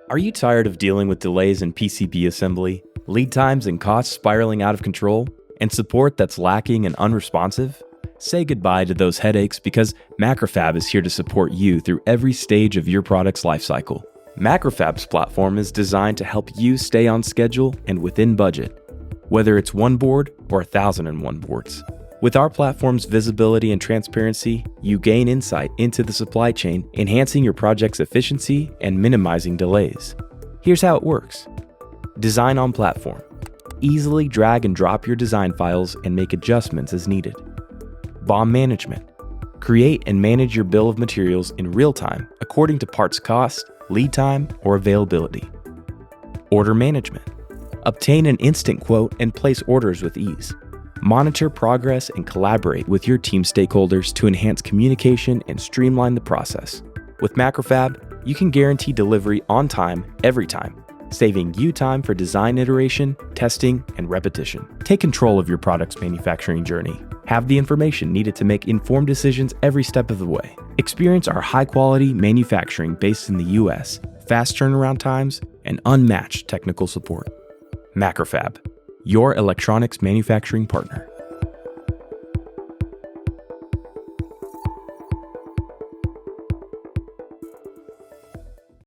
Are you tired of dealing with delays in PCB assembly, lead times and costs spiraling out of control, and support that's lacking and unresponsive? Say goodbye to those headaches because MacroFab is here to support you through every stage of your product's lifecycle. MacroFab's platform is designed to help you stay on schedule and within budget, whether it's one board or 1,001 boards. With our platform's visibility and transparency, you gain insight into the supply chain, enhancing your project's efficiency and minimizing delays. Here's how it works. Design on platform. Easily drag and drop your design files and make adjustments as needed. BOM management. Create and manage your bill of materials in real time according to parts cost, lead time, or availability. Order management. Obtain an instant quote and place orders with ease. Monitor progress and collaborate with your team stakeholders to enhance communication and streamline the process. With MacroFab, you can guarantee delivery on time, every time, saving you time for design iteration, testing, and repetition. Take control of your product's manufacturing journey. Have the information needed to make informed decisions every step of the way. Experience our high-quality manufacturing based in the US, fast turnaround times, and unmatched technical support. MacroFab, your electronics manufacturing partner.